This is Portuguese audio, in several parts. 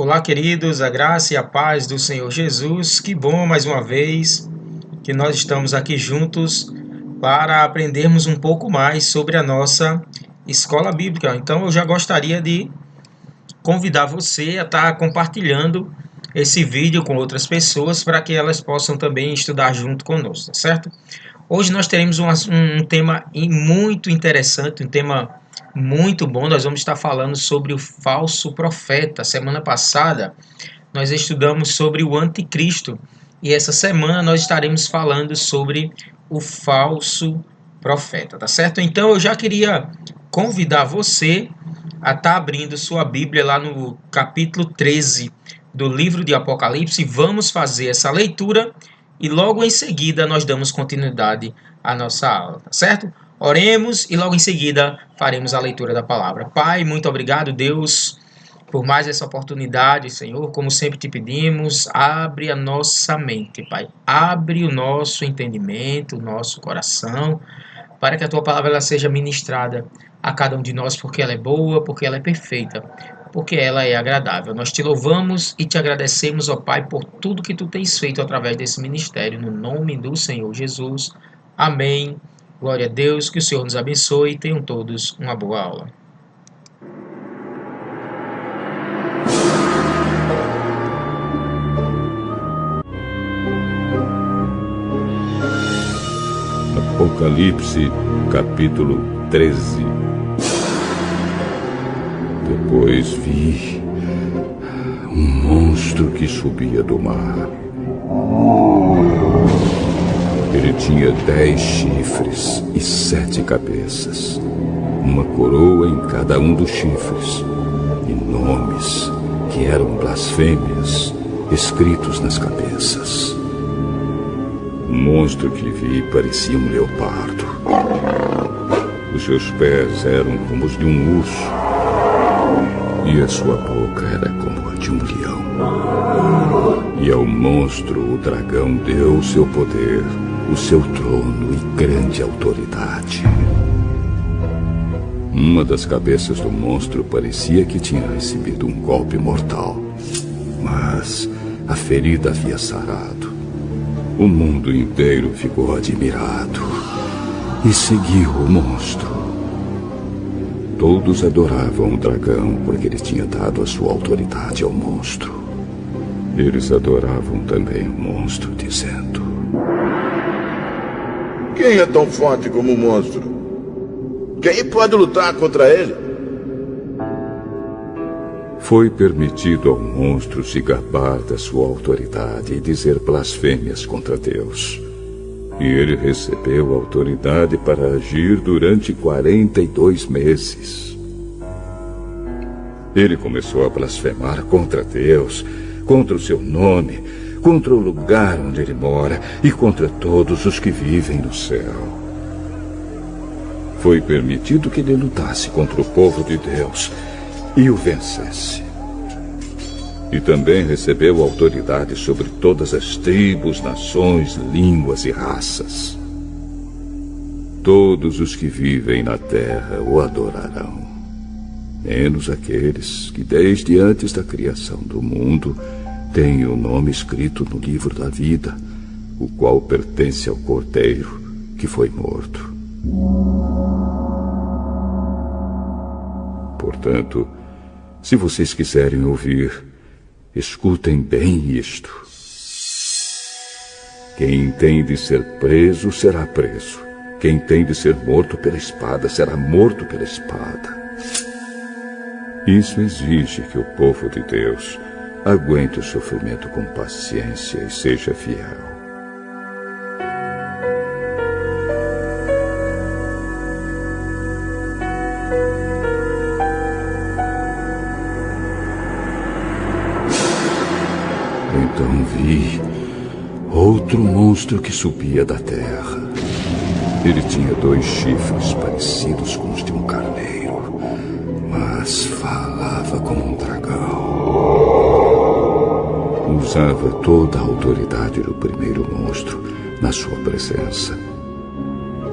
Olá, queridos, a graça e a paz do Senhor Jesus. Que bom mais uma vez que nós estamos aqui juntos para aprendermos um pouco mais sobre a nossa escola bíblica. Então, eu já gostaria de convidar você a estar compartilhando esse vídeo com outras pessoas para que elas possam também estudar junto conosco, tá certo? Hoje nós teremos um tema muito interessante, um tema muito bom. Nós vamos estar falando sobre o falso profeta. Semana passada nós estudamos sobre o anticristo e essa semana nós estaremos falando sobre o falso profeta, tá certo? Então eu já queria convidar você a estar abrindo sua Bíblia lá no capítulo 13 do livro de Apocalipse. Vamos fazer essa leitura e logo em seguida nós damos continuidade à nossa aula, tá certo? Oremos e logo em seguida faremos a leitura da palavra. Pai, muito obrigado, Deus, por mais essa oportunidade, Senhor. Como sempre te pedimos, abre a nossa mente, Pai. Abre o nosso entendimento, o nosso coração, para que a tua palavra ela seja ministrada a cada um de nós, porque ela é boa, porque ela é perfeita, porque ela é agradável. Nós te louvamos e te agradecemos, ó Pai, por tudo que tu tens feito através desse ministério, no nome do Senhor Jesus. Amém. Glória a Deus, que o Senhor nos abençoe e tenham todos uma boa aula. Apocalipse, capítulo 13. Depois vi um monstro que subia do mar. Ele tinha 10 chifres e 7 cabeças, uma coroa em cada um dos chifres, e nomes que eram blasfêmias escritos nas cabeças. O monstro que vi parecia um leopardo. Os seus pés eram como os de um urso, e a sua boca era como a de um leão. E ao monstro o dragão deu o seu poder, o seu trono e grande autoridade. Uma das cabeças do monstro parecia que tinha recebido um golpe mortal, mas a ferida havia sarado. O mundo inteiro ficou admirado e seguiu o monstro. Todos adoravam o dragão porque ele tinha dado a sua autoridade ao monstro. Eles adoravam também o monstro, dizendo: quem é tão forte como o monstro? Quem pode lutar contra ele? Foi permitido ao monstro se gabar da sua autoridade e dizer blasfêmias contra Deus. E ele recebeu autoridade para agir durante 42 meses. Ele começou a blasfemar contra Deus, contra o seu nome, contra o lugar onde ele mora e contra todos os que vivem no céu. Foi permitido que ele lutasse contra o povo de Deus e o vencesse. E também recebeu autoridade sobre todas as tribos, nações, línguas e raças. Todos os que vivem na terra o adorarão, menos aqueles que desde antes da criação do mundo têm o nome escrito no livro da vida, o qual pertence ao Cordeiro que foi morto. Portanto, se vocês quiserem ouvir, escutem bem isto. Quem tem de ser preso será preso. Quem tem de ser morto pela espada será morto pela espada. Isso exige que o povo de Deus aguente o sofrimento com paciência e seja fiel. Então vi outro monstro que subia da terra. Ele tinha 2 chifres parecidos com os de um carneiro, mas falava como um dragão. Usava toda a autoridade do primeiro monstro na sua presença.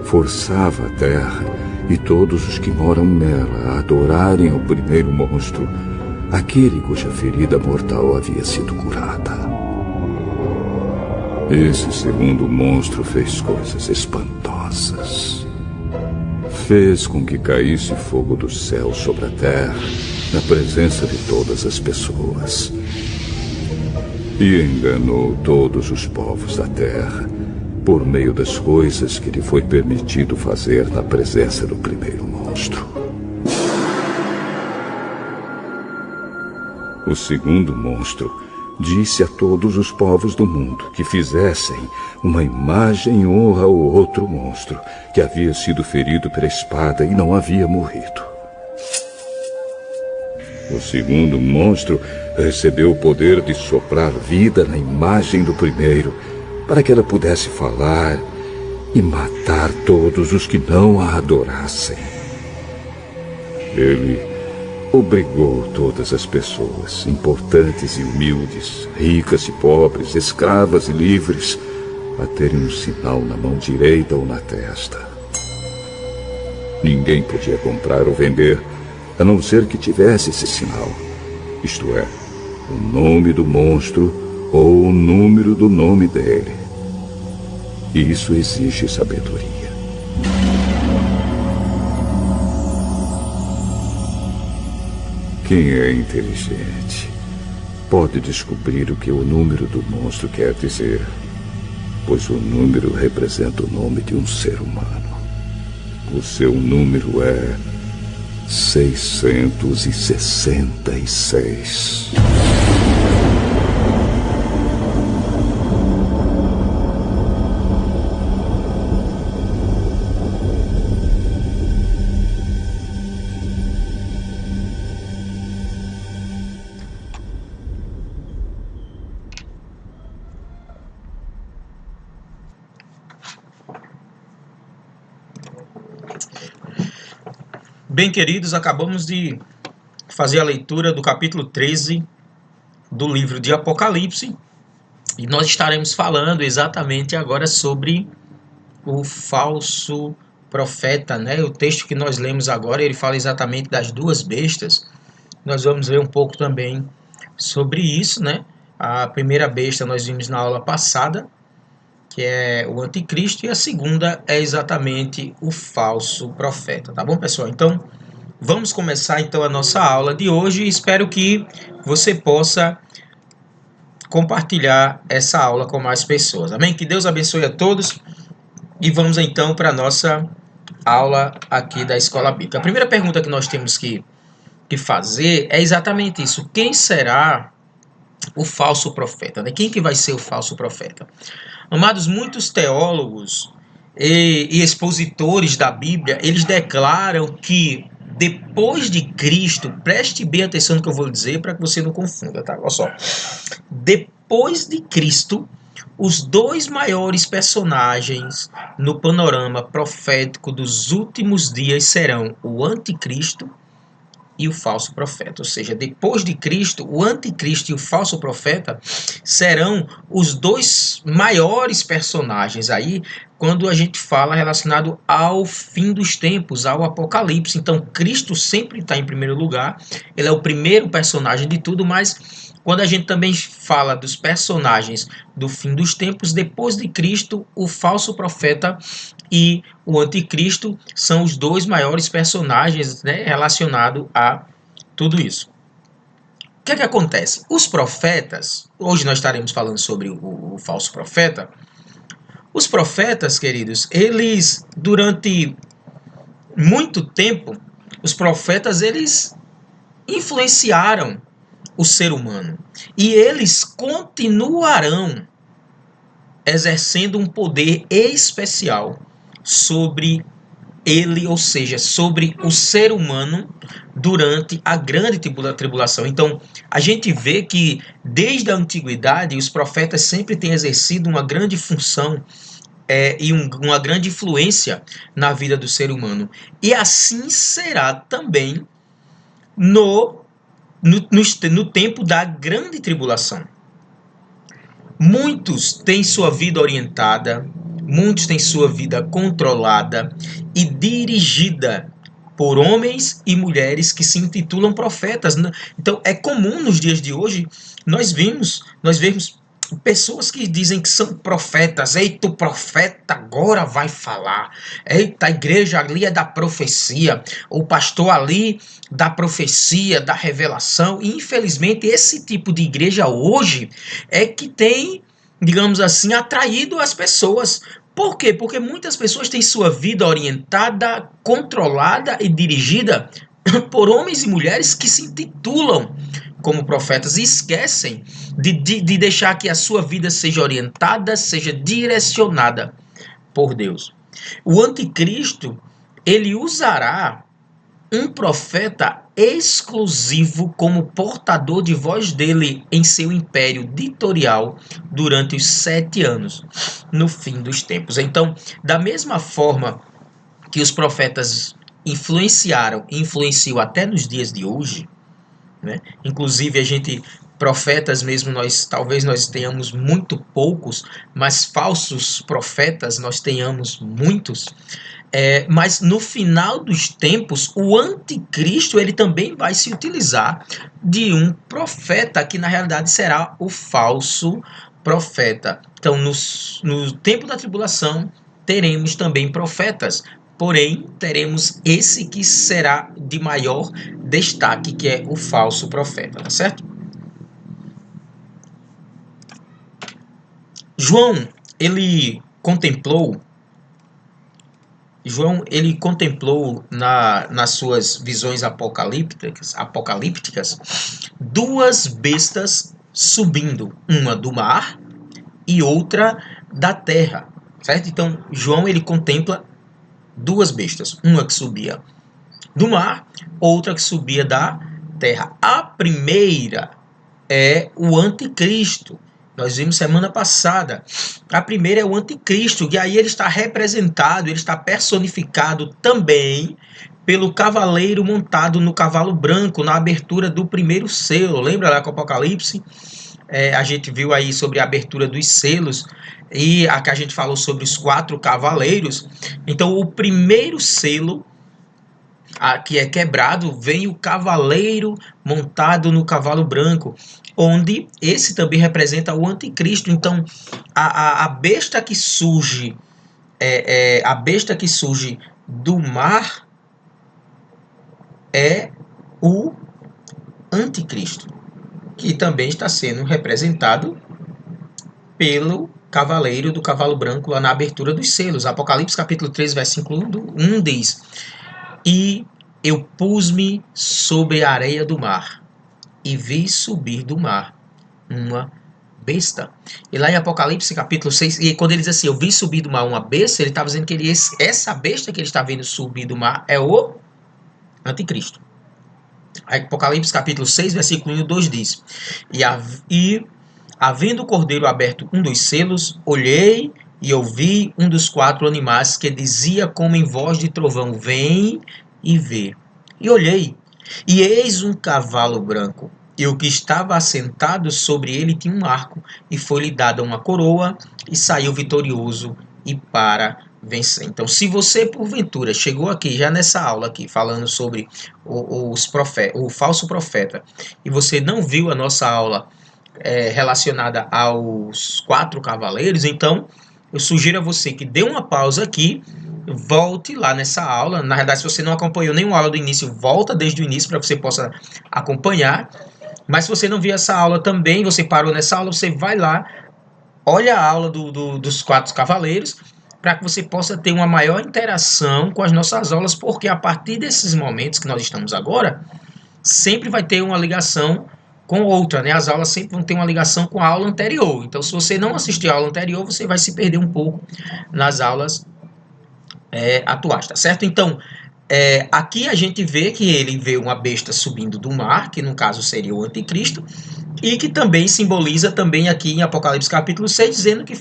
Forçava a terra e todos os que moram nela a adorarem o primeiro monstro, aquele cuja ferida mortal havia sido curada. Esse segundo monstro fez coisas espantosas. Fez com que caísse fogo do céu sobre a terra, na presença de todas as pessoas. E enganou todos os povos da terra, por meio das coisas que lhe foi permitido fazer na presença do primeiro monstro. O segundo monstro disse a todos os povos do mundo que fizessem uma imagem em honra ao outro monstro, que havia sido ferido pela espada e não havia morrido. O segundo monstro recebeu o poder de soprar vida na imagem do primeiro, para que ela pudesse falar e matar todos os que não a adorassem. Ele obrigou todas as pessoas, importantes e humildes, ricas e pobres, escravas e livres, a terem um sinal na mão direita ou na testa. Ninguém podia comprar ou vender, a não ser que tivesse esse sinal, isto é, o nome do monstro ou o número do nome dele. Isso exige sabedoria. Quem é inteligente pode descobrir o que o número do monstro quer dizer, pois o número representa o nome de um ser humano. O seu número é 666. Bem, queridos, acabamos de fazer a leitura do capítulo 13 do livro de Apocalipse e nós estaremos falando exatamente agora sobre o falso profeta, né? O texto que nós lemos agora, ele fala exatamente das duas bestas. Nós vamos ver um pouco também sobre isso, né? A primeira besta nós vimos na aula passada, que é o anticristo, e a segunda é exatamente o falso profeta, tá bom, pessoal? Então, vamos começar então a nossa aula de hoje e espero que você possa compartilhar essa aula com mais pessoas, amém? Que Deus abençoe a todos e vamos então para a nossa aula aqui da Escola Bíblica. A primeira pergunta que nós temos que fazer é exatamente isso: quem será o falso profeta, né? Quem que vai ser o falso profeta? Amados, muitos teólogos e expositores da Bíblia, eles declaram que depois de Cristo, preste bem atenção no que eu vou dizer para que você não confunda, tá? Olha só. Depois de Cristo, os dois maiores personagens no panorama profético dos últimos dias serão o anticristo e o falso profeta. Ou seja, depois de Cristo, o anticristo e o falso profeta serão os dois maiores personagens aí quando a gente fala relacionado ao fim dos tempos, ao Apocalipse. Então, Cristo sempre está em primeiro lugar, ele é o primeiro personagem de tudo, mas quando a gente também fala dos personagens do fim dos tempos, depois de Cristo, o falso profeta e o anticristo são os dois maiores personagens, né, relacionados a tudo isso. O que é que acontece? Os profetas, hoje nós estaremos falando sobre o falso profeta. Os profetas, queridos, eles, durante muito tempo, os profetas, eles influenciaram o ser humano. E eles continuarão exercendo um poder especial sobre ele, ou seja, sobre o ser humano durante a grande tribulação. Então, a gente vê que desde a antiguidade os profetas sempre têm exercido uma grande função e uma grande influência na vida do ser humano. E assim será também no tempo da grande tribulação. Muitos têm sua vida orientada, muitos têm sua vida controlada e dirigida por homens e mulheres que se intitulam profetas. Então, é comum nos dias de hoje nós vemos pessoas que dizem que são profetas. Eita, o profeta agora vai falar. Eita, a igreja ali é da profecia. O pastor ali da profecia, da revelação. E, infelizmente, esse tipo de igreja hoje é que tem, digamos assim, atraído as pessoas. Por quê? Porque muitas pessoas têm sua vida orientada, controlada e dirigida por homens e mulheres que se intitulam como profetas e esquecem de deixar que a sua vida seja orientada, seja direcionada por Deus. O anticristo, ele usará um profeta exclusivo como portador de voz dele em seu império ditatorial durante os 7 anos, no fim dos tempos. Então, da mesma forma que os profetas influenciaram e influenciam até nos dias de hoje, né? Inclusive profetas mesmo, talvez nós tenhamos muito poucos, mas falsos profetas nós tenhamos muitos. Mas no final dos tempos, o anticristo ele também vai se utilizar de um profeta que na realidade será o falso profeta. Então, no tempo da tribulação, teremos também profetas, porém, teremos esse que será de maior destaque, que é o falso profeta, tá certo? João, ele contemplou nas suas visões apocalípticas duas bestas subindo, uma do mar e outra da terra, certo? Então, João ele contempla duas bestas, uma que subia do mar, outra que subia da terra. A primeira é o anticristo. Nós vimos semana passada. A primeira é o anticristo, e aí ele está representado, ele está personificado também pelo cavaleiro montado no cavalo branco, na abertura do primeiro selo. Lembra lá com o Apocalipse? A gente viu aí sobre a abertura dos selos, e aqui a gente falou sobre os 4 cavaleiros. Então, o primeiro selo que é quebrado, vem o cavaleiro montado no cavalo branco, onde esse também representa o anticristo. Então, a besta que surge, a besta que surge do mar é o anticristo, que também está sendo representado pelo cavaleiro do cavalo branco lá na abertura dos selos. Apocalipse capítulo 3, versículo 1 diz: E eu pus-me sobre a areia do mar, e vi subir do mar uma besta. E lá em Apocalipse capítulo 6, e quando ele diz assim, eu vi subir do mar uma besta, ele estava dizendo que essa besta que ele está vendo subir do mar é o anticristo. Aí, Apocalipse capítulo 6, versículo 1 e 2 diz: E havendo o cordeiro aberto um dos selos, olhei e ouvi um dos 4 animais que dizia como em voz de trovão: Vem e vê. E olhei, e eis um cavalo branco, e o que estava assentado sobre ele tinha um arco, e foi-lhe dada uma coroa, e saiu vitorioso e para vencer. Então, se você porventura chegou aqui já nessa aula aqui falando sobre o falso profeta, e você não viu a nossa aula relacionada aos 4 cavaleiros, então eu sugiro a você que dê uma pausa aqui, volte lá nessa aula. Na verdade, se você não acompanhou nenhuma aula do início, volta desde o início para que você possa acompanhar. Mas se você não viu essa aula também, você parou nessa aula, você vai lá, olha a aula dos 4 cavaleiros, para que você possa ter uma maior interação com as nossas aulas, porque a partir desses momentos que nós estamos agora, sempre vai ter uma ligação com outra, né? As aulas sempre vão ter uma ligação com a aula anterior. Então, se você não assistir a aula anterior, você vai se perder um pouco nas aulas atuais, tá certo? Então, aqui a gente vê que ele vê uma besta subindo do mar, que no caso seria o anticristo, e que também simboliza também aqui em Apocalipse capítulo 6, dizendo que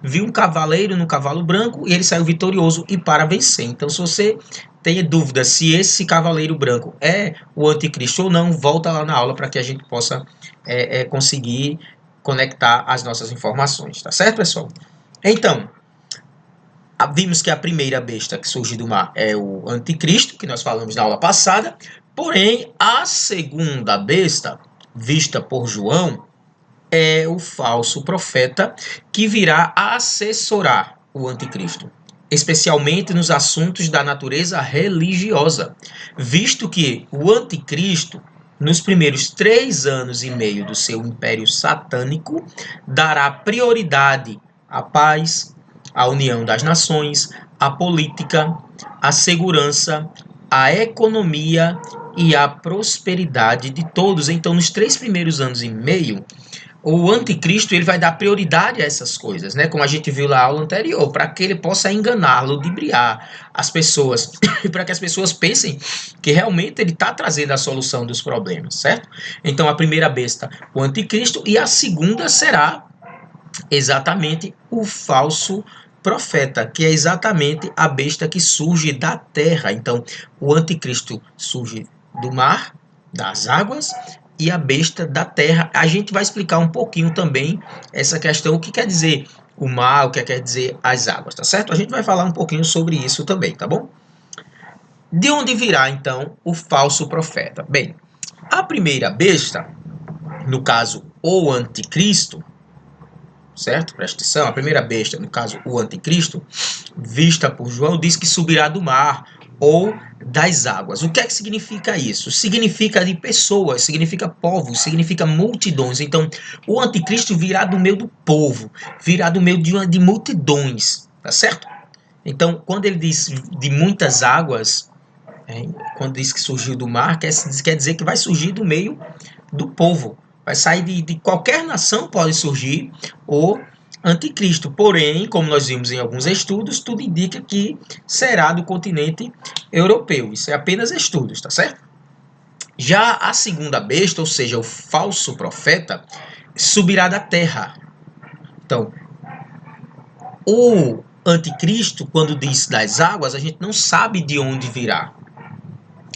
viu um cavaleiro no cavalo branco e ele saiu vitorioso e para vencer. Então, se você tem dúvida se esse cavaleiro branco é o anticristo ou não, volta lá na aula para que a gente possa conseguir conectar as nossas informações, tá certo, pessoal? Então, Vimos que a primeira besta que surge do mar é o anticristo, que nós falamos na aula passada. Porém, a segunda besta, vista por João, é o falso profeta que virá assessorar o anticristo, especialmente nos assuntos da natureza religiosa, visto que o anticristo, nos primeiros 3 anos e meio do seu império satânico, dará prioridade à paz, à união das nações, à política, à segurança, à economia e à prosperidade de todos. Então, nos 3 primeiros anos e meio, o anticristo ele vai dar prioridade a essas coisas, né? Como a gente viu na aula anterior, para que ele possa enganar, ludibriar as pessoas, e para que as pessoas pensem que realmente ele está trazendo a solução dos problemas, certo? Então, a primeira besta, o anticristo, e a segunda será exatamente o falso profeta, que é exatamente a besta que surge da terra. Então, o anticristo surge do mar, das águas, e a besta da terra. A gente vai explicar um pouquinho também essa questão, o que quer dizer o mar, o que quer dizer as águas, tá certo? A gente vai falar um pouquinho sobre isso também, tá bom? De onde virá, então, o falso profeta? Bem, a primeira besta, no caso, o anticristo, certo? Presta atenção, a primeira besta, no caso, o anticristo, vista por João, diz que subirá do mar ou das águas. O que é que significa isso? Significa de pessoas, significa povos, significa multidões. Então, o anticristo virá do meio do povo, virá do meio de multidões, tá certo? Então, quando ele diz de muitas águas, quando diz que surgiu do mar, quer dizer que vai surgir do meio do povo. Vai sair de qualquer nação, pode surgir o anticristo. Porém, como nós vimos em alguns estudos, tudo indica que será do continente europeu. Isso é apenas estudos, tá certo? Já a segunda besta, ou seja, o falso profeta, subirá da terra. Então, o anticristo, quando diz das águas, a gente não sabe de onde virá.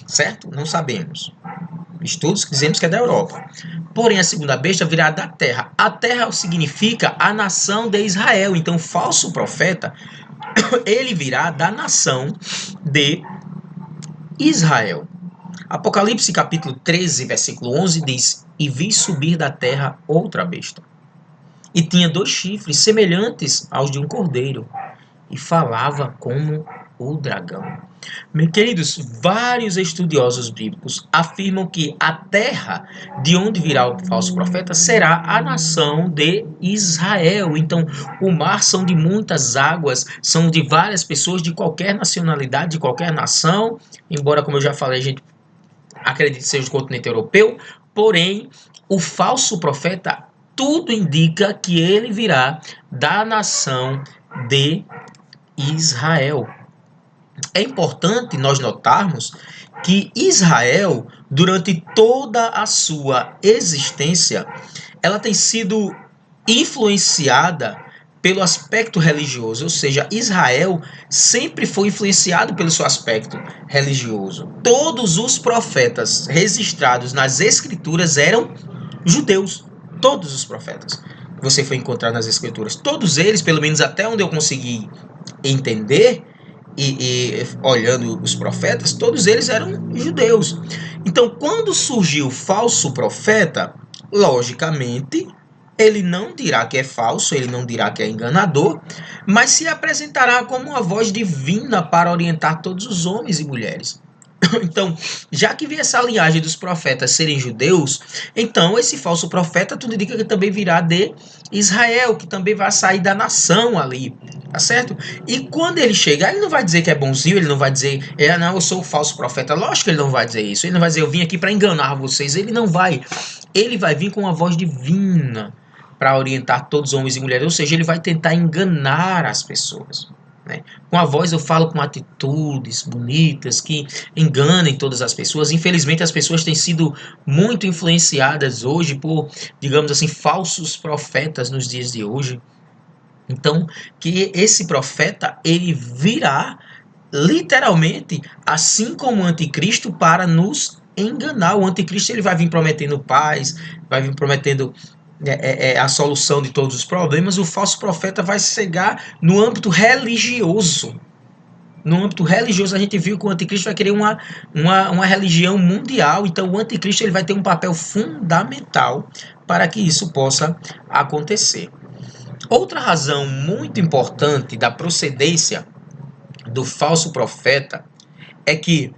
Certo? Não sabemos. Estudos que dizemos que é da Europa. Porém, a segunda besta virá da terra. A terra significa a nação de Israel. Então, o falso profeta, ele virá da nação de Israel. Apocalipse capítulo 13, versículo 11 diz: E vi subir da terra outra besta. E tinha 2 chifres semelhantes aos de um cordeiro. E falava como o dragão. Meus queridos, vários estudiosos bíblicos afirmam que a terra de onde virá o falso profeta será a nação de Israel. Então, o mar são de muitas águas, são de várias pessoas de qualquer nacionalidade, de qualquer nação, embora, como eu já falei, a gente acredita que seja do continente europeu, porém, o falso profeta, tudo indica que ele virá da nação de Israel. É importante nós notarmos que Israel, durante toda a sua existência, ela tem sido influenciada pelo aspecto religioso, ou seja, Israel sempre foi influenciado pelo seu aspecto religioso. Todos os profetas registrados nas escrituras eram judeus, todos os profetas que você foi encontrar nas escrituras, todos eles, pelo menos até onde eu consegui entender, e olhando os profetas, todos eles eram judeus. Então, quando surgiu o falso profeta, logicamente, ele não dirá que é falso, ele não dirá que é enganador, mas se apresentará como uma voz divina para orientar todos os homens e mulheres. Então, já que vem essa linhagem dos profetas serem judeus, então esse falso profeta tudo indica que também virá de Israel, que também vai sair da nação ali, tá certo? E quando ele chegar, ele não vai dizer que é bonzinho, ele não vai dizer, não, eu sou o falso profeta. Lógico que ele não vai dizer isso, ele não vai dizer, eu vim aqui para enganar vocês, ele não vai. Ele vai vir com uma voz divina para orientar todos os homens e mulheres, ou seja, ele vai tentar enganar as pessoas. Com a voz eu falo com atitudes bonitas que enganem todas as pessoas. Infelizmente as pessoas têm sido muito influenciadas hoje por, digamos assim, falsos profetas nos dias de hoje. Então, que esse profeta, ele virá literalmente, assim como o anticristo, para nos enganar. O anticristo ele vai vir prometendo paz, vai vir prometendo a solução de todos os problemas, o falso profeta vai chegar no âmbito religioso. No âmbito religioso, a gente viu que o anticristo vai querer uma religião mundial. Então, o anticristo ele vai ter um papel fundamental para que isso possa acontecer. Outra razão muito importante da procedência do falso profeta é que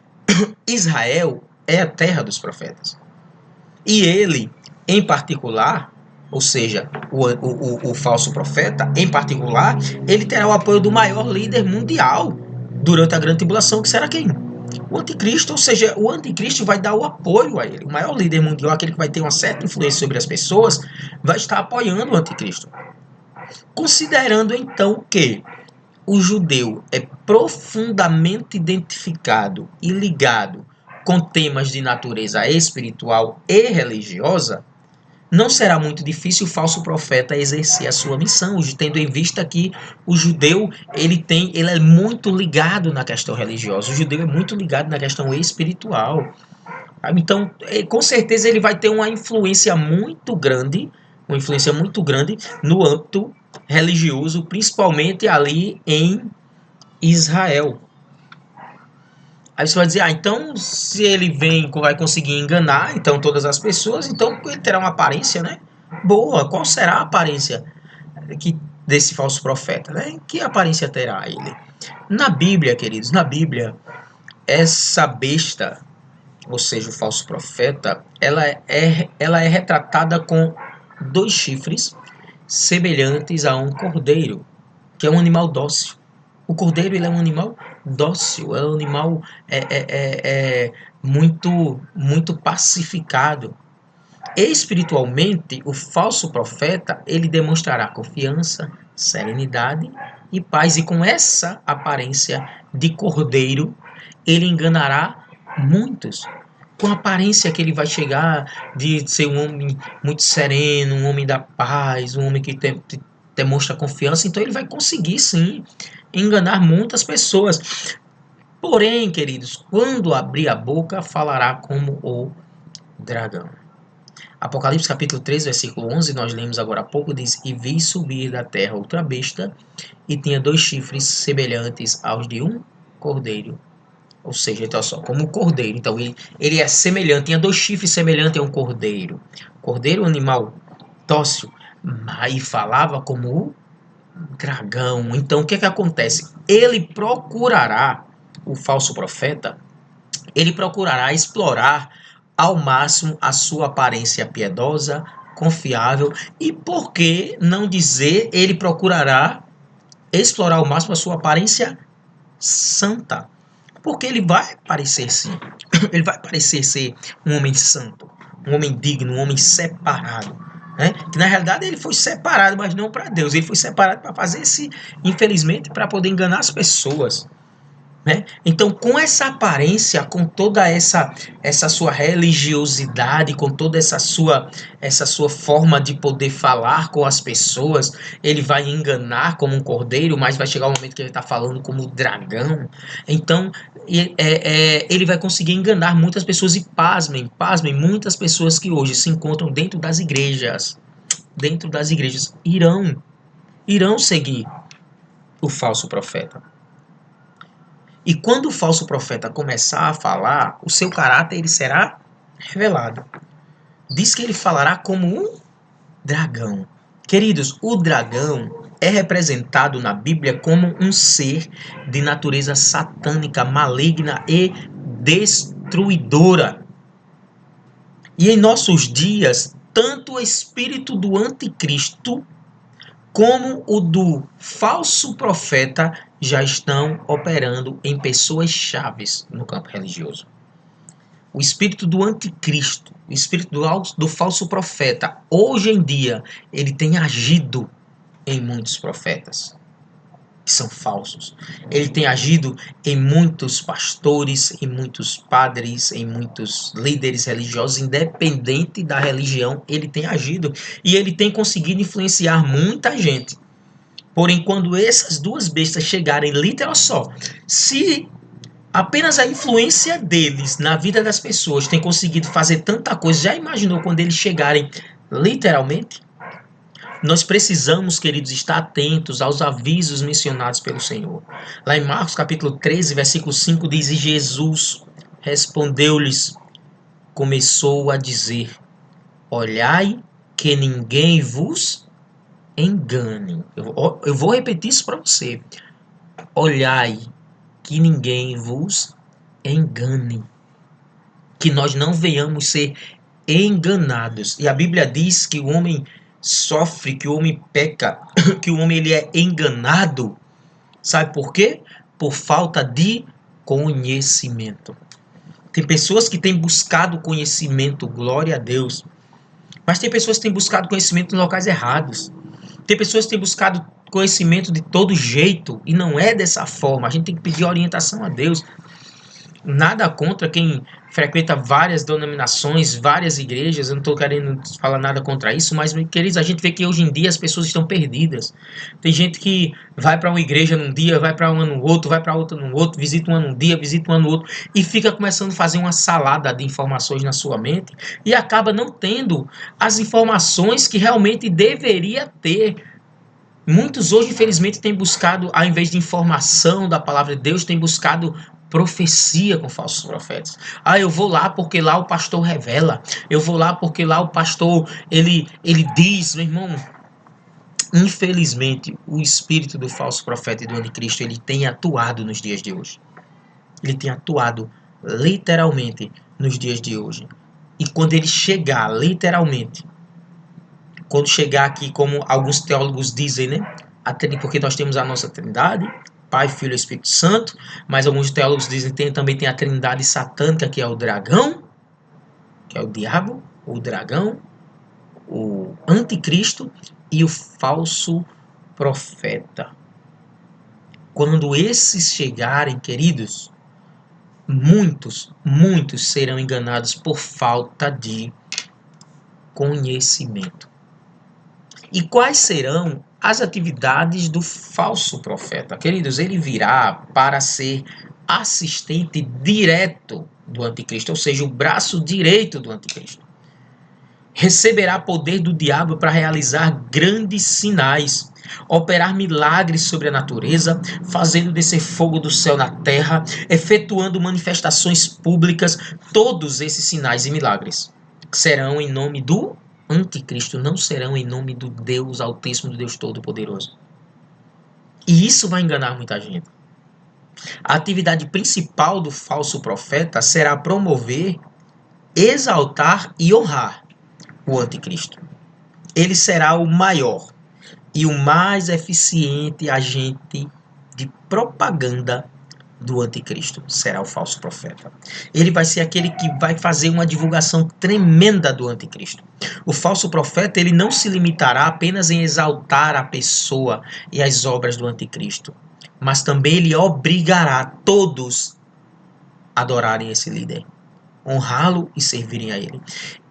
Israel é a terra dos profetas. E ele, em particular, ou seja, o falso profeta, em particular, ele terá o apoio do maior líder mundial durante a grande tribulação, que será quem? O anticristo, ou seja, o anticristo vai dar o apoio a ele. O maior líder mundial, aquele que vai ter uma certa influência sobre as pessoas, vai estar apoiando o anticristo. Considerando então que o judeu é profundamente identificado e ligado com temas de natureza espiritual e religiosa, não será muito difícil o falso profeta exercer a sua missão, tendo em vista que o judeu ele é muito ligado na questão religiosa, o judeu é muito ligado na questão espiritual. Então, com certeza ele vai ter uma influência muito grande no âmbito religioso, principalmente ali em Israel. Aí você vai dizer, então se ele vai conseguir enganar então todas as pessoas, então ele terá uma aparência, né? Boa. Qual será a aparência desse falso profeta, né? Que aparência terá ele? Na Bíblia, queridos, essa besta, ou seja, o falso profeta, ela é retratada com 2 chifres semelhantes a um cordeiro, que é um animal dócil. O cordeiro ele é um animal dócil, é um animal muito pacificado. Espiritualmente, o falso profeta ele demonstrará confiança, serenidade e paz. E com essa aparência de cordeiro, ele enganará muitos. Com a aparência que ele vai chegar de ser um homem muito sereno, um homem da paz, um homem que demonstra confiança, então ele vai conseguir sim enganar muitas pessoas. Porém, queridos, quando abrir a boca, falará como o dragão. Apocalipse capítulo 3, versículo 11, nós lemos agora há pouco, diz: E vi subir da terra outra besta, e tinha 2 chifres semelhantes aos de um cordeiro. Ou seja, então só, como um cordeiro. Então ele é semelhante, tinha 2 chifres semelhantes a um cordeiro. Cordeiro é um animal dócil, mas falava como o dragão. Então o que acontece? O falso profeta, ele procurará explorar ao máximo a sua aparência piedosa, confiável, e por que não dizer, ele procurará explorar ao máximo a sua aparência santa. Porque ele vai parecer sim, ele vai parecer ser um homem santo, um homem digno, um homem separado. Né? Que na realidade ele foi separado, mas não para Deus, ele foi separado para fazer infelizmente, para poder enganar as pessoas. Né? Então, com essa aparência, com toda essa sua religiosidade, com toda essa sua forma de poder falar com as pessoas, ele vai enganar como um cordeiro, mas vai chegar o momento que ele está falando como dragão. Então, ele vai conseguir enganar muitas pessoas e pasmem, muitas pessoas que hoje se encontram dentro das igrejas, irão seguir o falso profeta. E quando o falso profeta começar a falar, o seu caráter ele será revelado. Diz que ele falará como um dragão. Queridos, o dragão é representado na Bíblia como um ser de natureza satânica, maligna e destruidora. E em nossos dias, tanto o espírito do anticristo como o do falso profeta já estão operando em pessoas chaves no campo religioso. O espírito do anticristo, o espírito do falso profeta, hoje em dia, ele tem agido em muitos profetas, que são falsos. Ele tem agido em muitos pastores, em muitos padres, em muitos líderes religiosos, independente da religião, ele tem agido e ele tem conseguido influenciar muita gente. Porém, quando essas 2 bestas chegarem, literal só, se apenas a influência deles na vida das pessoas tem conseguido fazer tanta coisa, já imaginou quando eles chegarem literalmente? Nós precisamos, queridos, estar atentos aos avisos mencionados pelo Senhor. Lá em Marcos capítulo 13, versículo 5 diz: E Jesus respondeu-lhes, começou a dizer: olhai que ninguém vos engane. Eu vou repetir isso para você. Olhai que ninguém vos engane. Que nós não venhamos ser enganados. E a Bíblia diz que o homem sofre, que o homem peca, que o homem ele é enganado. Sabe por quê? Por falta de conhecimento. Tem pessoas que têm buscado conhecimento, glória a Deus. Mas tem pessoas que têm buscado conhecimento em locais errados. Tem pessoas que têm buscado conhecimento de todo jeito. E não é dessa forma. A gente tem que pedir orientação a Deus. Nada contra quem frequenta várias denominações, várias igrejas. Eu não estou querendo falar nada contra isso. Mas, queridos, a gente vê que hoje em dia as pessoas estão perdidas. Tem gente que vai para uma igreja num dia, vai para uma no outro, vai para outra no outro, visita uma num dia, visita uma no outro. E fica começando a fazer uma salada de informações na sua mente. E acaba não tendo as informações que realmente deveria ter. Muitos hoje, infelizmente, têm buscado, ao invés de informação da palavra de Deus, têm buscado profecia com falsos profetas. Eu vou lá porque lá o pastor revela. Eu vou lá porque lá o pastor, ele diz, meu irmão. Infelizmente, o espírito do falso profeta e do anticristo, ele tem atuado nos dias de hoje. Ele tem atuado literalmente nos dias de hoje. E quando ele chegar, literalmente, quando chegar aqui, como alguns teólogos dizem, né? Porque nós temos a nossa trindade, Pai, Filho e Espírito Santo, mas alguns teólogos dizem que também tem a trindade satânica, que é o dragão, que é o diabo, o dragão, o anticristo e o falso profeta. Quando esses chegarem, queridos, muitos serão enganados por falta de conhecimento. E quais serão as atividades do falso profeta? Queridos, ele virá para ser assistente direto do anticristo, ou seja, o braço direito do anticristo. Receberá poder do diabo para realizar grandes sinais, operar milagres sobre a natureza, fazendo descer fogo do céu na terra, efetuando manifestações públicas. Todos esses sinais e milagres serão em nome do anticristo, não serão em nome do Deus Altíssimo, do Deus Todo-Poderoso. E isso vai enganar muita gente. A atividade principal do falso profeta será promover, exaltar e honrar o anticristo. Ele será o maior e o mais eficiente agente de propaganda do anticristo. Será o falso profeta. Ele vai ser aquele que vai fazer uma divulgação tremenda do anticristo. O falso profeta, ele não se limitará apenas em exaltar a pessoa e as obras do anticristo, mas também ele obrigará todos a adorarem esse líder, honrá-lo e servirem a ele.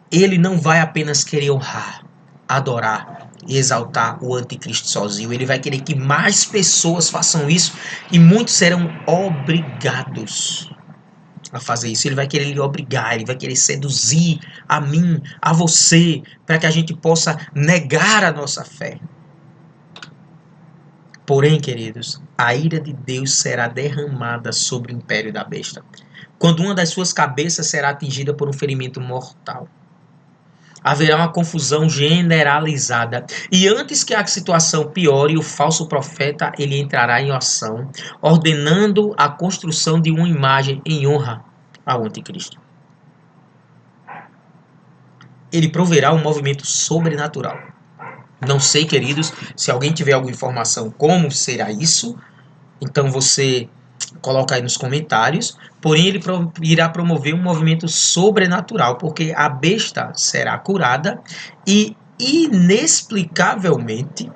Ele não vai apenas querer honrar, adorar e exaltar o anticristo sozinho. Ele vai querer que mais pessoas façam isso e muitos serão obrigados a fazer isso. Ele vai querer lhe obrigar, ele vai querer seduzir a mim, a você, para que a gente possa negar a nossa fé. Porém, queridos, a ira de Deus será derramada sobre o império da besta, quando uma das suas cabeças será atingida por um ferimento mortal. Haverá uma confusão generalizada. E antes que a situação piore, o falso profeta ele entrará em ação, ordenando a construção de uma imagem em honra ao anticristo. Ele proverá um movimento sobrenatural. Não sei, queridos, se alguém tiver alguma informação como será isso, então você coloca aí nos comentários. Porém, ele irá promover um movimento sobrenatural, porque a besta será curada e, inexplicavelmente,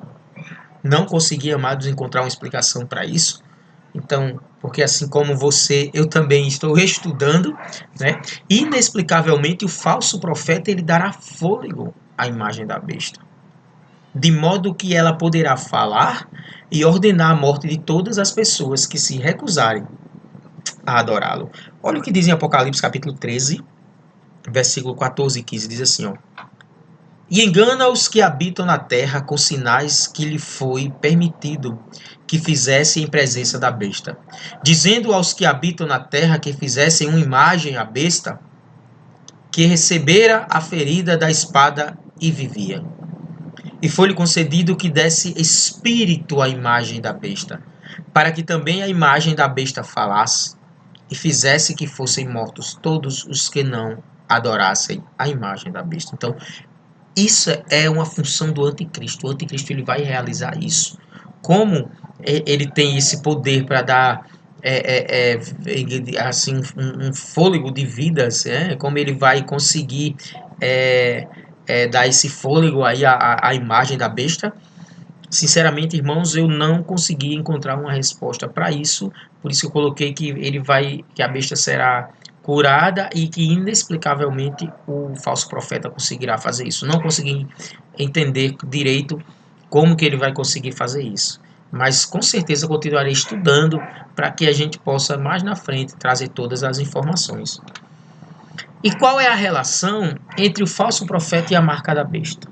não consegui, amados, encontrar uma explicação para isso. Então, porque assim como você, eu também estou estudando, né? Inexplicavelmente, o falso profeta ele dará fôlego à imagem da besta, de modo que ela poderá falar e ordenar a morte de todas as pessoas que se recusarem a adorá-lo. Olha o que diz em Apocalipse capítulo 13, versículo 14 e 15, diz assim, ó: E engana os que habitam na terra com sinais que lhe foi permitido que fizesse em presença da besta, dizendo aos que habitam na terra que fizessem uma imagem à besta, que recebera a ferida da espada e vivia. E foi-lhe concedido que desse espírito à imagem da besta, para que também a imagem da besta falasse, e fizesse que fossem mortos todos os que não adorassem a imagem da besta. Então, isso é uma função do anticristo. O anticristo ele vai realizar isso. Como ele tem esse poder para dar assim um fôlego de vidas, como ele vai conseguir dar esse fôlego aí à imagem da besta. Sinceramente, irmãos, eu não consegui encontrar uma resposta para isso. Por isso eu coloquei que a besta será curada e que inexplicavelmente o falso profeta conseguirá fazer isso. Não consegui entender direito como que ele vai conseguir fazer isso. Mas com certeza continuarei estudando para que a gente possa mais na frente trazer todas as informações. E qual é a relação entre o falso profeta e a marca da besta?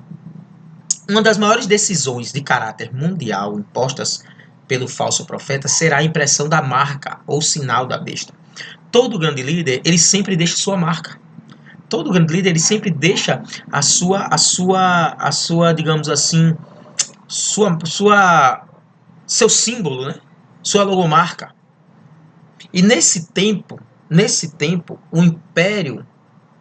Uma das maiores decisões de caráter mundial impostas pelo falso profeta será a impressão da marca ou sinal da besta. Todo grande líder, ele sempre deixa sua marca. Todo grande líder, ele sempre deixa digamos assim, seu símbolo, né? Sua logomarca. E nesse tempo, o império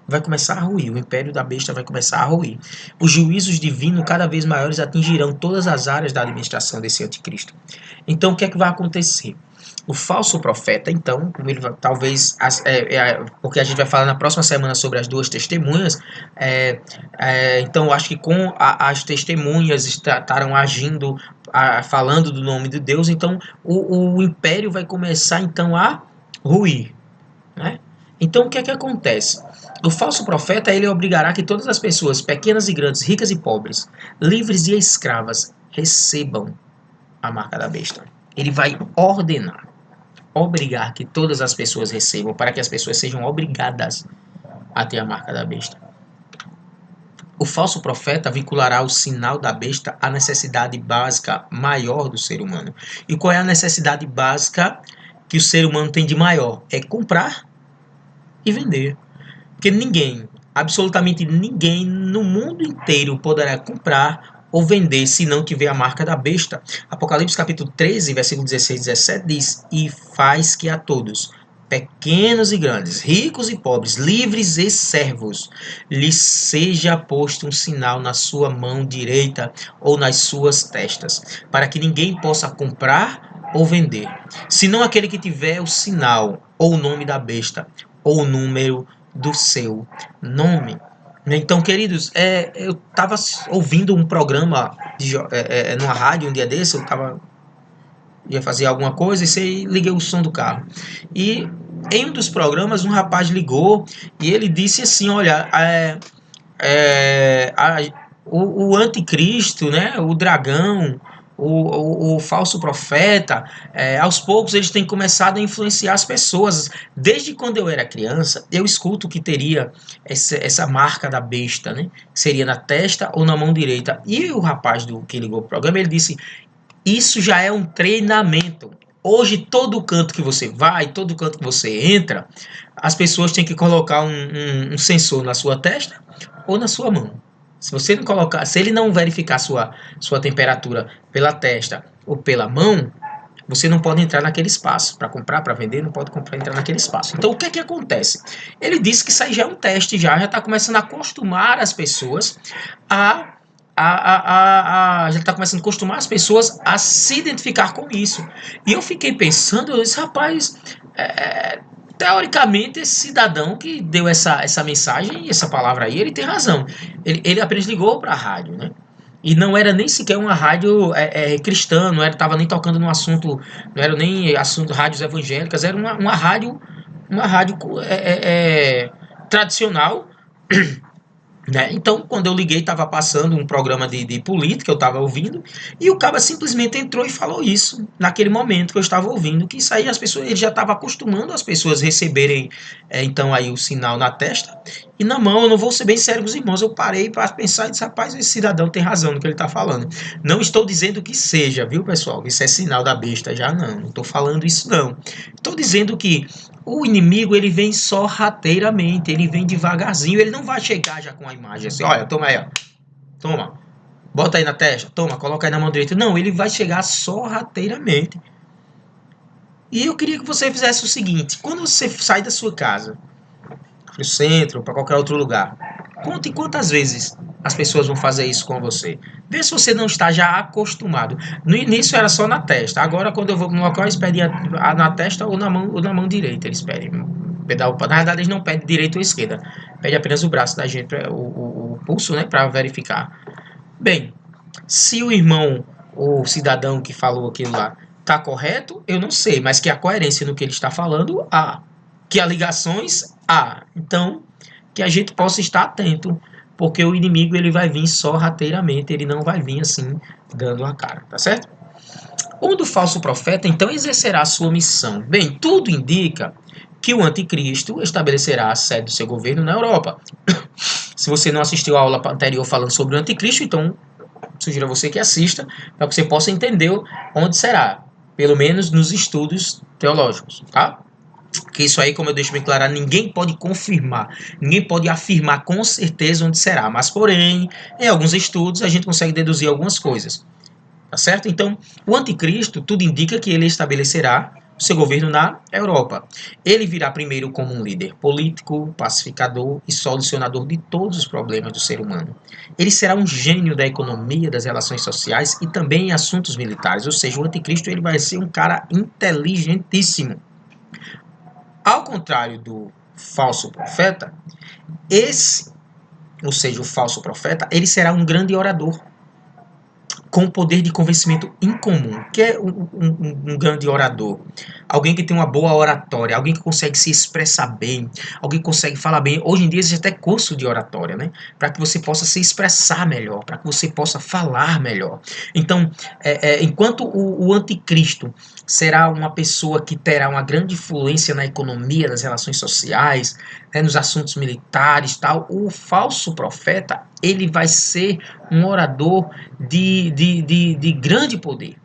vai começar a ruir, o império da besta vai começar a ruir. Os juízos divinos cada vez maiores atingirão todas as áreas da administração desse anticristo. Então, o que é que vai acontecer? O falso profeta, então, como ele vai, talvez, porque a gente vai falar na próxima semana sobre as duas testemunhas, então eu acho que com as testemunhas estarão agindo, falando do nome de Deus, então o império vai começar então a ruir, né? Então, o que é que acontece? O falso profeta, ele obrigará que todas as pessoas, pequenas e grandes, ricas e pobres, livres e escravas, recebam a marca da besta. Ele vai ordenar, obrigar que todas as pessoas recebam, para que as pessoas sejam obrigadas a ter a marca da besta. O falso profeta vinculará o sinal da besta à necessidade básica maior do ser humano. E qual é a necessidade básica que o ser humano tem de maior? É comprar e vender. Porque ninguém, absolutamente ninguém no mundo inteiro poderá comprar ou vender se não tiver a marca da besta. Apocalipse capítulo 13, versículo 16 e 17 diz: E faz que a todos, pequenos e grandes, ricos e pobres, livres e servos, lhes seja posto um sinal na sua mão direita ou nas suas testas, para que ninguém possa comprar ou vender, senão aquele que tiver o sinal ou o nome da besta ou o número do seu nome. Então, queridos, eu estava ouvindo um programa numa rádio um dia desse, ia fazer alguma coisa e liguei o som do carro. E em um dos programas, um rapaz ligou e ele disse assim, olha, o anticristo, né, o dragão, o falso profeta, aos poucos eles têm começado a influenciar as pessoas. Desde quando eu era criança, eu escuto que teria essa marca da besta, né? Seria na testa ou na mão direita. E o rapaz que ligou o programa, ele disse, isso já é um treinamento. Hoje, todo canto que você vai, todo canto que você entra, as pessoas têm que colocar um sensor na sua testa ou na sua mão. Se você não colocar, se ele não verificar sua temperatura pela testa ou pela mão, você não pode entrar naquele espaço. Para comprar, para vender, não pode entrar naquele espaço. Então, o que é que acontece? Ele disse que isso aí já é um teste, já está começando a acostumar as pessoas já está começando a acostumar as pessoas a se identificar com isso. E eu fiquei pensando, eu disse, rapaz, teoricamente, esse cidadão que deu essa mensagem, essa palavra aí, ele tem razão. Ele apenas ligou para a rádio, né? E não era nem sequer uma rádio cristã, não estava nem tocando no assunto, não era nem assunto rádios evangélicas, era uma rádio tradicional né? Então, quando eu liguei, estava passando um programa de política, eu estava ouvindo, e o cara simplesmente entrou e falou isso, naquele momento que eu estava ouvindo, que isso aí as pessoas, ele já estava acostumando as pessoas receberem, então, aí o sinal na testa e na mão. Eu não vou ser bem sério com os irmãos, eu parei para pensar e disse, rapaz, esse cidadão tem razão no que ele está falando. Não estou dizendo que seja, viu, pessoal? Isso é sinal da besta, já não estou falando isso não. Estou dizendo que o inimigo, ele vem sorrateiramente, ele vem devagarzinho, ele não vai chegar já com a imagem assim, olha, toma aí, ó, toma, bota aí na testa, toma, coloca aí na mão direita. Não, ele vai chegar sorrateiramente. E eu queria que você fizesse o seguinte, quando você sai da sua casa, para o centro, para qualquer outro lugar, conte quantas vezes as pessoas vão fazer isso com você. Vê se você não está já acostumado. No início era só na testa. Agora, quando eu vou para um local, eles pedem na testa ou na mão direita. Eles pedem. Na verdade, eles não pedem direita ou esquerda. Pede apenas o braço da gente, o pulso, né, para verificar. Bem, se o irmão ou cidadão que falou aquilo lá está correto, eu não sei. Mas que a coerência no que ele está falando, há. Que há ligações, há. Então, que a gente possa estar atento, porque o inimigo ele vai vir sorrateiramente, ele não vai vir assim dando a cara, tá certo? Onde o falso profeta então exercerá a sua missão? Bem, tudo indica que o anticristo estabelecerá a sede do seu governo na Europa. Se você não assistiu a aula anterior falando sobre o anticristo, então sugiro a você que assista, para que você possa entender onde será, pelo menos nos estudos teológicos, tá? Que isso aí, como eu deixo bem claro, ninguém pode confirmar, ninguém pode afirmar com certeza onde será, mas porém, em alguns estudos a gente consegue deduzir algumas coisas, tá certo? Então, o anticristo, tudo indica que ele estabelecerá o seu governo na Europa. Ele virá primeiro como um líder político, pacificador e solucionador de todos os problemas do ser humano. Ele será um gênio da economia, das relações sociais e também em assuntos militares, ou seja, o anticristo ele vai ser um cara inteligentíssimo. Ao contrário do falso profeta, ou seja, o falso profeta, ele será um grande orador, com poder de convencimento incomum. Que é um grande orador? Alguém que tem uma boa oratória, alguém que consegue se expressar bem, alguém que consegue falar bem. Hoje em dia existe até curso de oratória, né? Para que você possa se expressar melhor, para que você possa falar melhor. Então, enquanto o anticristo será uma pessoa que terá uma grande influência na economia, nas relações sociais, né, nos assuntos militares, tal, o falso profeta ele vai ser um orador de grande poder,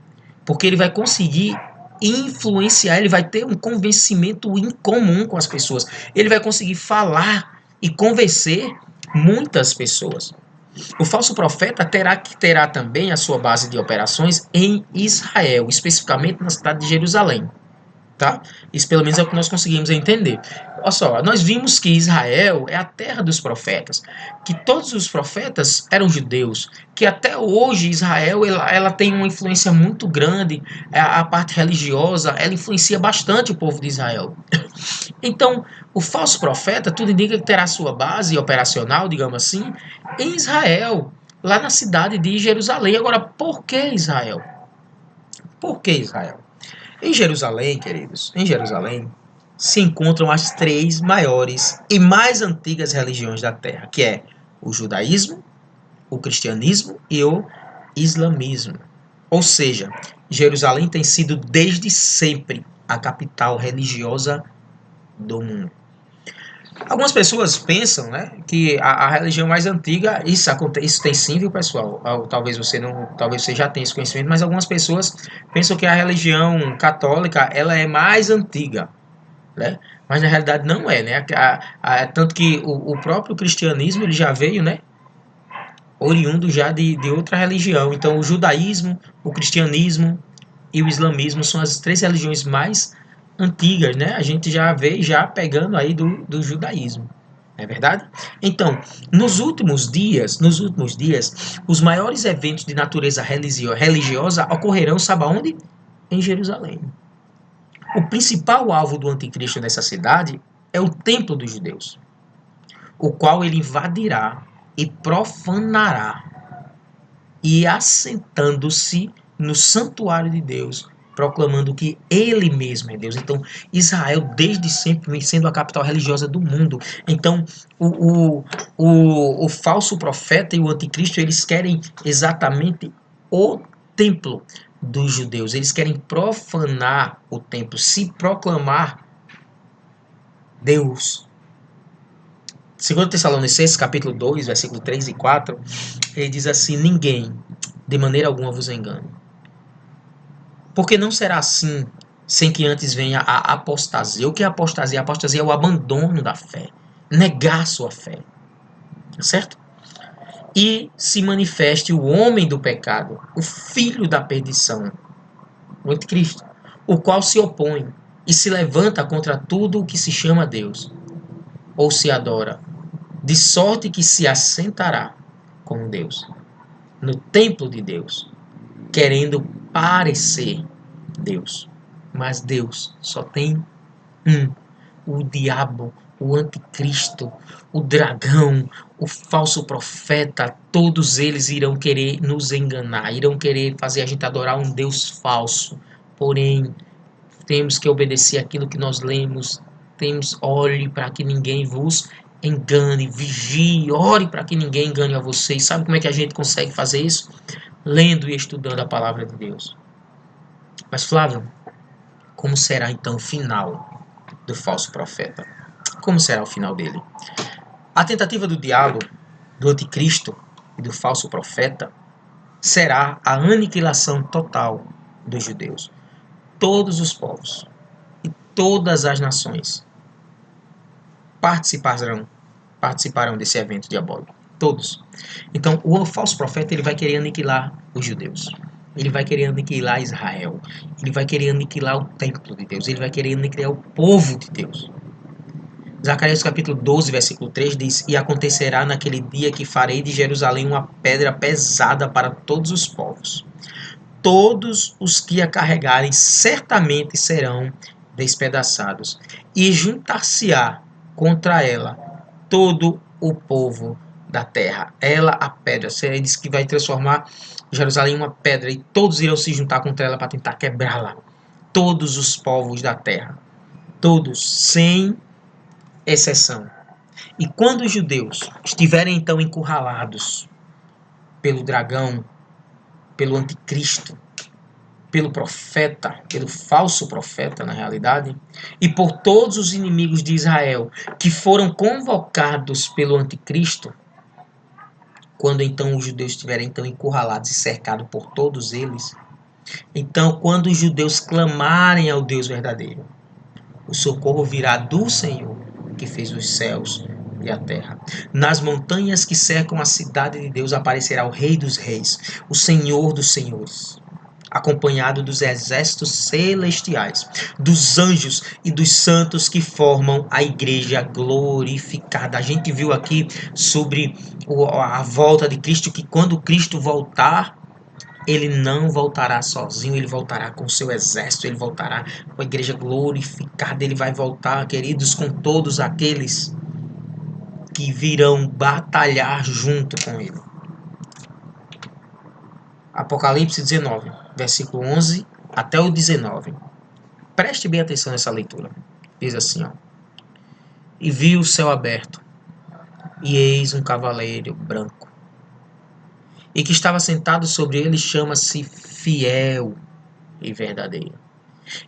porque ele vai conseguir influenciar, ele vai ter um convencimento incomum com as pessoas, ele vai conseguir falar e convencer muitas pessoas. O falso profeta terá também a sua base de operações em Israel, especificamente na cidade de Jerusalém. Tá? Isso pelo menos é o que nós conseguimos entender. Olha só, nós vimos que Israel é a terra dos profetas, que todos os profetas eram judeus, que até hoje Israel ela tem uma influência muito grande, a parte religiosa, ela influencia bastante o povo de Israel. Então, o falso profeta, tudo indica que terá sua base operacional, digamos assim, em Israel, lá na cidade de Jerusalém. Agora, por que Israel? Por que Israel? Em Jerusalém, queridos, em Jerusalém se encontram as três maiores e mais antigas religiões da Terra, que é o judaísmo, o cristianismo e o islamismo. Ou seja, Jerusalém tem sido desde sempre a capital religiosa do mundo. Algumas pessoas pensam, né, que a religião mais antiga, isso tem sim, viu, pessoal? Talvez você já tenha esse conhecimento, mas algumas pessoas pensam que a religião católica ela é mais antiga, né? Mas na realidade não é, né? Tanto que o próprio cristianismo ele já veio, né, oriundo já de outra religião. Então o judaísmo, o cristianismo e o islamismo são as três religiões mais antigas, né? A gente já vê já pegando aí do judaísmo. Não é verdade? Então, nos últimos dias, os maiores eventos de natureza religiosa ocorrerão, sabe aonde? Em Jerusalém. O principal alvo do anticristo nessa cidade é o templo dos judeus, o qual ele invadirá e profanará, e assentando-se no santuário de Deus, proclamando que ele mesmo é Deus. Então, Israel, desde sempre, vem sendo a capital religiosa do mundo. Então, o falso profeta e o anticristo, eles querem exatamente o templo dos judeus. Eles querem profanar o templo, se proclamar Deus. 2 Tessalonicenses, capítulo 2, versículo 3 e 4, ele diz assim: ninguém, de maneira alguma, vos engane. Porque não será assim, sem que antes venha a apostasia. O que é apostasia? A apostasia é o abandono da fé, negar sua fé, certo? E se manifeste o homem do pecado, o filho da perdição, o anticristo, o qual se opõe e se levanta contra tudo o que se chama Deus, ou se adora, de sorte que se assentará com Deus, no templo de Deus, querendo parecer Deus. Mas Deus só tem um: o diabo, o anticristo, o dragão, o falso profeta. Todos eles irão querer nos enganar, irão querer fazer a gente adorar um Deus falso. Porém, temos que obedecer aquilo que nós lemos. Olhe para que ninguém vos engane, vigie, ore para que ninguém engane a vocês. Sabe como é que a gente consegue fazer isso? Lendo e estudando a palavra de Deus. Mas, Flávio, como será então o final do falso profeta? Como será o final dele? A tentativa do diabo, do anticristo e do falso profeta será a aniquilação total dos judeus. Todos os povos e todas as nações participarão desse evento diabólico. Todos. Então, o falso profeta, ele vai querer aniquilar os judeus. Ele vai querer aniquilar Israel. Ele vai querer aniquilar o templo de Deus. Ele vai querer aniquilar o povo de Deus. Zacarias capítulo 12, versículo 3 diz: e acontecerá naquele dia que farei de Jerusalém uma pedra pesada para todos os povos. Todos os que a carregarem certamente serão despedaçados. E juntar-se-á contra ela todo o povo da terra. Ela, a pedra. Ele diz que vai transformar Jerusalém em uma pedra, e todos irão se juntar contra ela para tentar quebrá-la. Todos os povos da terra. Todos, sem exceção. E quando os judeus estiverem então encurralados pelo dragão, pelo anticristo, pelo profeta, pelo falso profeta na realidade, e por todos os inimigos de Israel que foram convocados pelo anticristo, quando então os judeus estiverem então encurralados e cercados por todos eles, então quando os judeus clamarem ao Deus verdadeiro, o socorro virá do Senhor, que fez os céus e a terra. Nas montanhas que cercam a cidade de Deus aparecerá o Rei dos Reis, o Senhor dos Senhores, acompanhado dos exércitos celestiais, dos anjos e dos santos que formam a igreja glorificada. A gente viu aqui sobre a volta de Cristo, que quando Cristo voltar, ele não voltará sozinho, ele voltará com o seu exército, ele voltará com a igreja glorificada, ele vai voltar, queridos, com todos aqueles que virão batalhar junto com ele. Apocalipse 19, versículo 11 até o 19. Preste bem atenção nessa leitura. Diz assim, ó: e vi o céu aberto, e eis um cavaleiro branco, e que estava sentado sobre ele chama-se Fiel e Verdadeiro,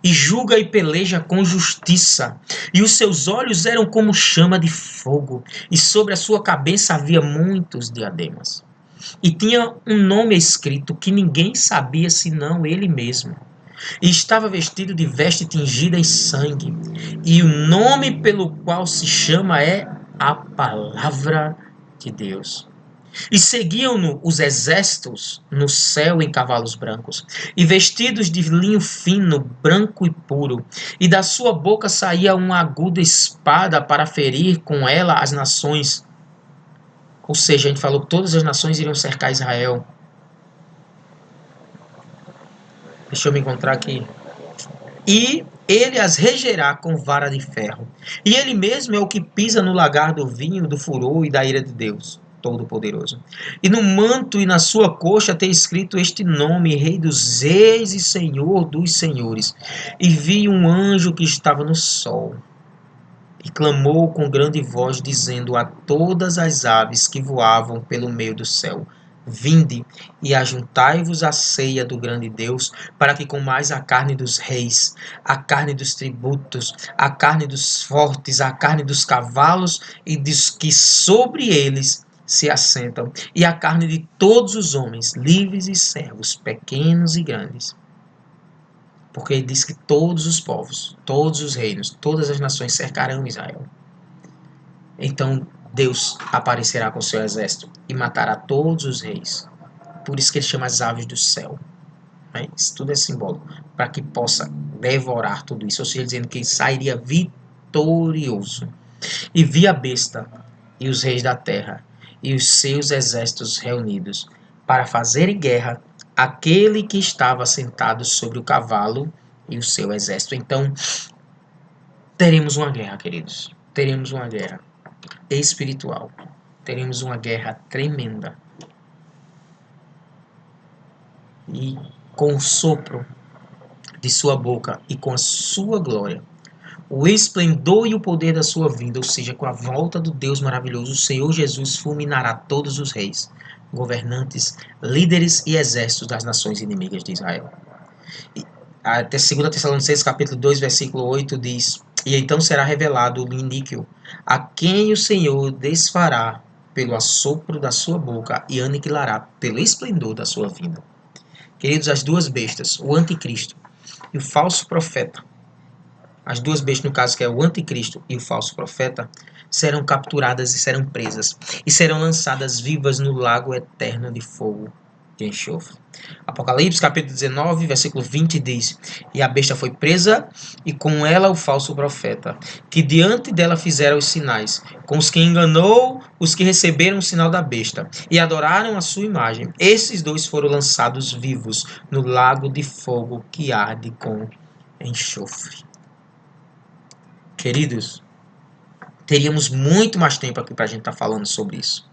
e julga e peleja com justiça, e os seus olhos eram como chama de fogo, e sobre a sua cabeça havia muitos diademas. E tinha um nome escrito que ninguém sabia senão ele mesmo. E estava vestido de veste tingida em sangue. E o nome pelo qual se chama é a Palavra de Deus. E seguiam-no os exércitos no céu em cavalos brancos, e vestidos de linho fino, branco e puro. E da sua boca saía uma aguda espada para ferir com ela as nações. Ou seja, a gente falou que todas as nações iriam cercar Israel. Deixa eu me encontrar aqui. E ele as regerá com vara de ferro. E ele mesmo é o que pisa no lagar do vinho, do furor e da ira de Deus. Todo-Poderoso. E no manto e na sua coxa tem escrito este nome: Rei dos Reis e Senhor dos Senhores. E vi um anjo que estava no sol, e clamou com grande voz, dizendo a todas as aves que voavam pelo meio do céu: Vinde e ajuntai-vos à ceia do grande Deus, para que comais a carne dos reis, a carne dos tributos, a carne dos fortes, a carne dos cavalos e dos que sobre eles se assentam, e a carne de todos os homens, livres e servos, pequenos e grandes. Porque ele diz que todos os povos, todos os reinos, todas as nações cercarão Israel. Então Deus aparecerá com seu exército e matará todos os reis. Por isso que ele chama as aves do céu. Isso tudo é simbólico, para que possa devorar tudo isso. Ou seja, dizendo que ele sairia vitorioso. E vi a besta e os reis da terra e os seus exércitos reunidos para fazerem guerra àquele que estava sentado sobre o cavalo e o seu exército. Então, teremos uma guerra, queridos. Teremos uma guerra espiritual. Teremos uma guerra tremenda. E com o sopro de sua boca e com a sua glória, o esplendor e o poder da sua vinda, ou seja, com a volta do Deus maravilhoso, o Senhor Jesus fulminará todos os reis, governantes, líderes e exércitos das nações inimigas de Israel. Até 2 Tessalonicenses capítulo 2, versículo 8 diz: E então será revelado o iníquo, a quem o Senhor desfará pelo assopro da sua boca e aniquilará pelo esplendor da sua vinda. Queridos, as duas bestas, o anticristo e o falso profeta, as duas bestas, no caso, que é o anticristo e o falso profeta, serão capturadas e serão presas, e serão lançadas vivas no lago eterno de fogo de enxofre. Apocalipse, capítulo 19, versículo 20, diz: E a besta foi presa, e com ela o falso profeta, que diante dela fizeram os sinais, com os que enganou os que receberam o sinal da besta, e adoraram a sua imagem. Esses dois foram lançados vivos no lago de fogo que arde com enxofre. Queridos, teríamos muito mais tempo aqui para a gente estar falando sobre isso.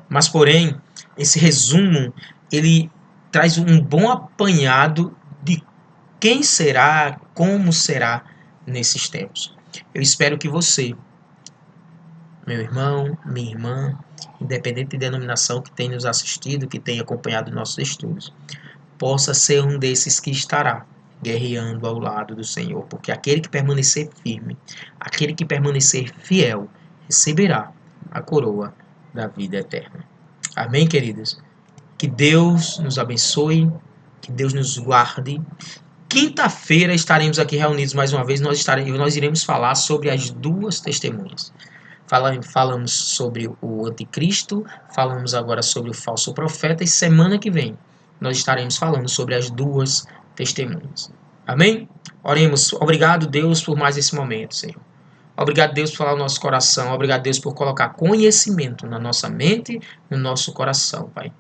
Mas, porém, esse resumo, ele traz um bom apanhado de quem será, como será nesses tempos. Eu espero que você, meu irmão, minha irmã, independente de denominação que tenha nos assistido, que tenha acompanhado nossos estudos, possa ser um desses que estará guerreando ao lado do Senhor, porque aquele que permanecer firme, aquele que permanecer fiel, receberá a coroa da vida eterna. Amém, queridos? Que Deus nos abençoe, que Deus nos guarde. Quinta-feira estaremos aqui reunidos mais uma vez, nós iremos falar sobre as duas testemunhas. Falamos sobre o anticristo, falamos agora sobre o falso profeta, e semana que vem nós estaremos falando sobre as duas testemunhas. Amém? Oremos. Obrigado, Deus, por mais esse momento, Senhor. Obrigado, Deus, por falar no nosso coração. Obrigado, Deus, por colocar conhecimento na nossa mente, no nosso coração, Pai.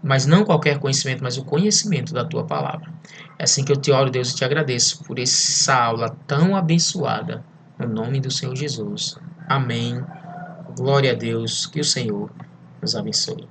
Mas não qualquer conhecimento, mas o conhecimento da Tua Palavra. É assim que eu te oro, Deus, e te agradeço por essa aula tão abençoada. No nome do Senhor Jesus. Amém. Glória a Deus. Que o Senhor nos abençoe.